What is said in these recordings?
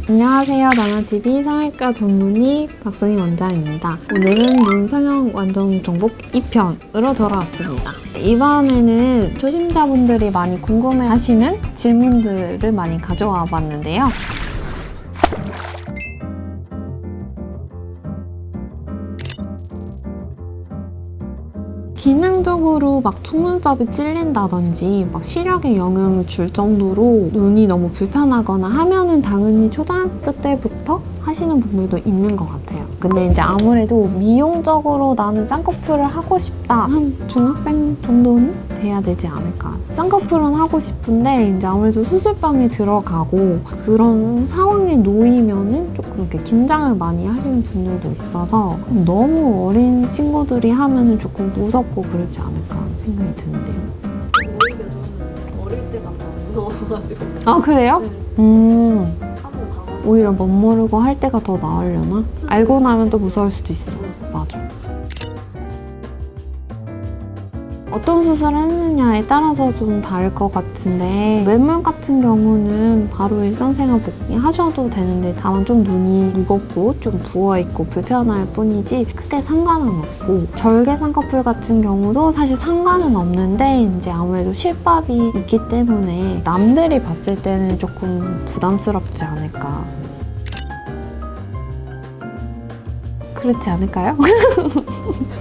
안녕하세요. 나나TV 성형외과 전문의 박성희 원장입니다. 오늘은 눈 성형 완전 정복 2편으로 돌아왔습니다. 이번에는 초심자분들이 많이 궁금해하시는 질문들을 많이 가져와 봤는데요. 기능적으로 막 속눈썹이 찔린다든지 막 시력에 영향을 줄 정도로 눈이 너무 불편하거나 하면은 당연히 초등학교 때부터 하시는 분들도 있는 것 같아요. 근데 이제 아무래도 미용적으로 나는 쌍꺼풀을 하고 싶다. 한 중학생 정도는 돼야 되지 않을까. 쌍꺼풀은 하고 싶은데 이제 아무래도 수술방에 들어가고 그런 상황에 놓이면은 조금 이렇게 긴장을 많이 하시는 분들도 있어서 너무 어린 친구들이 하면은 조금 무섭고 그러지 않을까 생각이 드는데요. 오히려 저는 어릴 때가 더 무서워가지고. 아, 그래요? 네. 하고 가고. 오히려 멋모르고 할 때가 더 나으려나? 알고 나면 또 무서울 수도 있어. 맞아. 어떤 수술을 했느냐에 따라서 좀 다를 것 같은데 외물 같은 경우는 바로 일상생활 복귀하셔도 되는데 다만 좀 눈이 무겁고 좀 부어있고 불편할 뿐이지 크게 상관은 없고 절개 쌍꺼풀 같은 경우도 사실 상관은 없는데 이제 아무래도 실밥이 있기 때문에 남들이 봤을 때는 조금 부담스럽지 않을까. 그렇지 않을까요?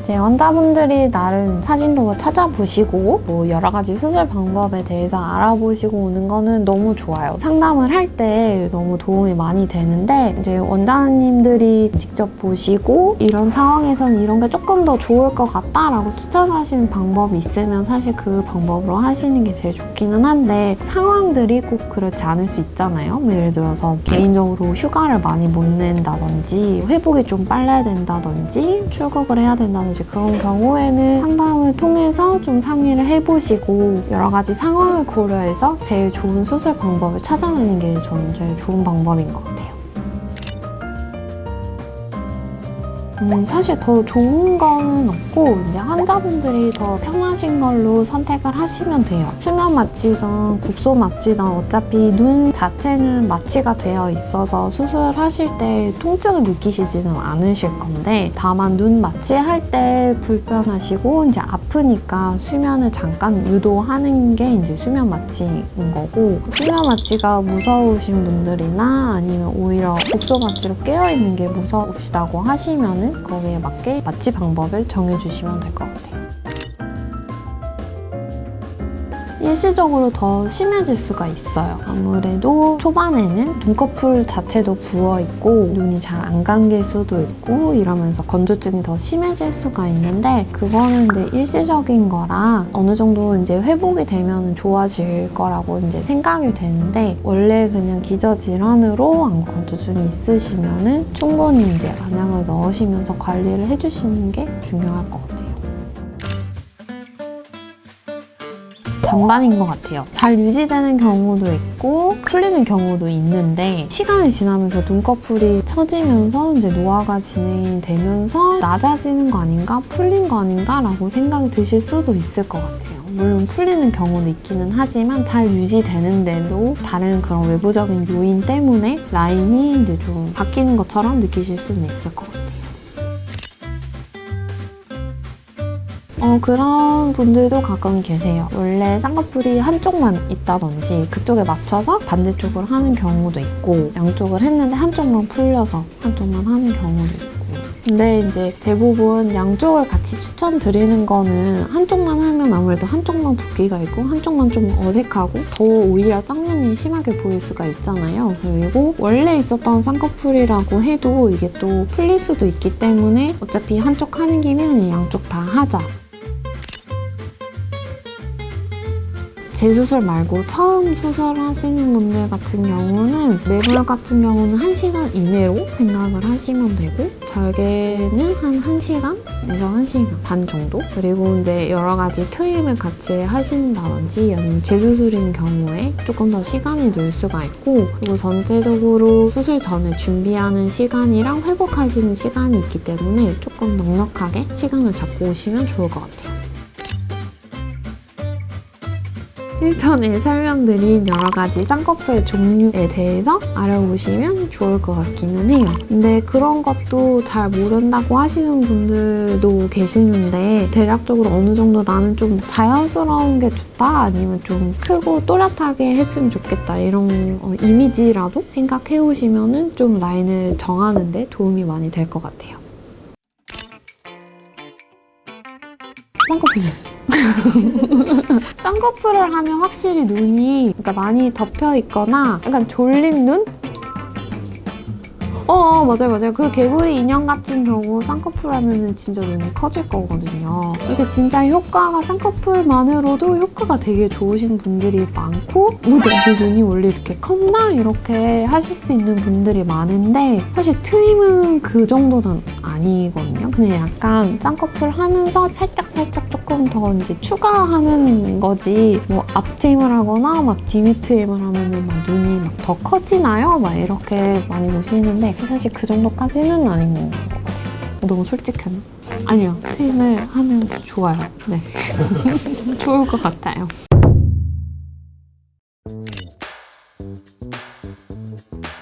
이제 환자분들이 나름 사진도 찾아보시고 뭐 여러 가지 수술 방법에 대해서 알아보시고 오는 거는 너무 좋아요. 상담을 할 때 너무 도움이 많이 되는데 이제 원장님들이 직접 보시고 이런 상황에서는 이런 게 조금 더 좋을 것 같다라고 추천하시는 방법이 있으면 사실 그 방법으로 하시는 게 제일 좋기는 한데 상황들이 꼭 그렇지 않을 수 있잖아요. 예를 들어서 개인적으로 휴가를 많이 못 낸다든지 회복이 좀 빨라야 된다든지 출국을 해야 된다든지 그런 경우에는 상담을 통해서 좀 상의를 해보시고 여러 가지 상황을 고려해서 제일 좋은 수술 방법을 찾아내는 게 저는 제일 좋은 방법인 것 같아요. 사실 더 좋은 거는 없고 이제 환자분들이 더 편하신 걸로 선택을 하시면 돼요. 수면 마취든 국소 마취든 어차피 눈 자체는 마취가 되어 있어서 수술하실 때 통증을 느끼시지는 않으실 건데 다만 눈 마취할 때 불편하시고 이제 아프니까 수면을 잠깐 유도하는 게 이제 수면 마취인 거고 수면 마취가 무서우신 분들이나 아니면 오히려 국소 마취로 깨어있는 게 무서우시다고 하시면은 거기에 맞게 마취 방법을 정해주시면 될 것 같아요. 일시적으로 더 심해질 수가 있어요. 아무래도 초반에는 눈꺼풀 자체도 부어있고 눈이 잘 안 감길 수도 있고 이러면서 건조증이 더 심해질 수가 있는데 그거는 이제 일시적인 거라 어느 정도 이제 회복이 되면 좋아질 거라고 이제 생각이 되는데 원래 그냥 기저질환으로 안구 건조증이 있으시면은 충분히 이제 안약을 넣으시면서 관리를 해주시는 게 중요할 것 같아요. 반반인 것 같아요. 잘 유지되는 경우도 있고 풀리는 경우도 있는데 시간이 지나면서 눈꺼풀이 처지면서 이제 노화가 진행이 되면서 낮아지는 거 아닌가? 풀린 거 아닌가? 라고 생각이 드실 수도 있을 것 같아요. 물론 풀리는 경우도 있기는 하지만 잘 유지되는데도 다른 그런 외부적인 요인 때문에 라인이 이제 좀 바뀌는 것처럼 느끼실 수는 있을 것 같아요. 그런 분들도 가끔 계세요. 원래 쌍꺼풀이 한쪽만 있다든지 그쪽에 맞춰서 반대쪽으로 하는 경우도 있고 양쪽을 했는데 한쪽만 풀려서 한쪽만 하는 경우도 있고 근데 이제 대부분 양쪽을 같이 추천드리는 거는 한쪽만 하면 아무래도 한쪽만 붓기가 있고 한쪽만 좀 어색하고 더 오히려 쌍눈이 심하게 보일 수가 있잖아요. 그리고 원래 있었던 쌍꺼풀이라고 해도 이게 또 풀릴 수도 있기 때문에 어차피 한쪽 하는 김에 그냥 양쪽 다 하자. 재수술 말고 처음 수술하시는 분들 같은 경우는 매몰 같은 경우는 1시간 이내로 생각을 하시면 되고 절개는 한 1시간에서 1시간 반 정도 그리고 이제 여러 가지 트임을 같이 하신다든지 아니면 재수술인 경우에 조금 더 시간이 늘 수가 있고 그리고 전체적으로 수술 전에 준비하는 시간이랑 회복하시는 시간이 있기 때문에 조금 넉넉하게 시간을 잡고 오시면 좋을 것 같아요. 1편에 설명드린 여러 가지 쌍꺼풀 종류에 대해서 알아보시면 좋을 것 같기는 해요. 근데 그런 것도 잘 모른다고 하시는 분들도 계시는데 대략적으로 어느 정도 나는 좀 자연스러운 게 좋다 아니면 좀 크고 또렷하게 했으면 좋겠다 이런 이미지라도 생각해 오시면 좀 라인을 정하는 데 도움이 많이 될 것 같아요. 쌍꺼풀 수술. 쌍꺼풀을 하면 확실히 눈이 그러니까 많이 덮여 있거나 약간 졸린 눈? 맞아요. 그 개구리 인형 같은 경우 쌍꺼풀 하면은 진짜 눈이 커질 거거든요. 이게 진짜 효과가 쌍꺼풀만으로도 효과가 되게 좋으신 분들이 많고 내 눈이 원래 이렇게 컸나? 이렇게 하실 수 있는 분들이 많은데 사실 트임은 그 정도는 아니거든요. 그냥 약간 쌍꺼풀 하면서 살짝 조금 더 이제 추가하는 거지 뭐 앞트임을 하거나 막 뒤밑 트임을 하면은 막 눈이 막 더 커지나요? 막 이렇게 많이 보시는데 사실 그 정도까지는 아닌 것 같아요. 너무 솔직했나? 아니요. 트임을 하면 좋아요. 네. 좋을 것 같아요.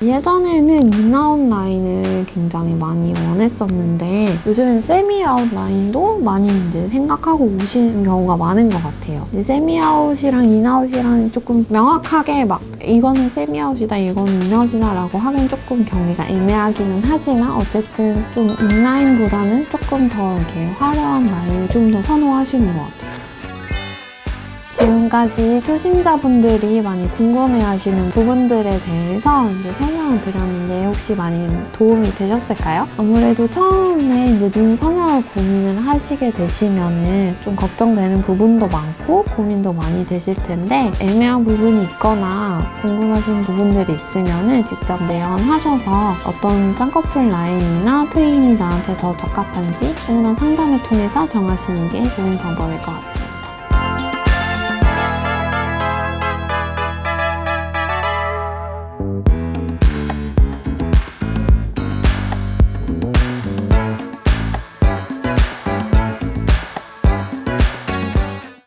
예전에는 인아웃 라인을 굉장히 많이 원했었는데 요즘엔 세미아웃 라인도 많이 이제 생각하고 오시는 경우가 많은 것 같아요. 세미아웃이랑 인아웃이랑 조금 명확하게 막 이거는 세미아웃이다, 이거는 인아웃이다 라고 하긴 조금 경계가 애매하기는 하지만 어쨌든 좀 인라인보다는 조금 더 이렇게 화려한 라인을 좀 더 선호하시는 것 같아요. 지금까지 초심자분들이 많이 궁금해하시는 부분들에 대해서 이제 설명을 드렸는데 혹시 많이 도움이 되셨을까요? 아무래도 처음에 이제 눈 성형을 고민을 하시게 되시면은 좀 걱정되는 부분도 많고 고민도 많이 되실 텐데 애매한 부분이 있거나 궁금하신 부분들이 있으면은 직접 내원하셔서 어떤 쌍꺼풀 라인이나 트임이 나한테 더 적합한지 충분한 상담을 통해서 정하시는 게 좋은 방법일 것 같아요.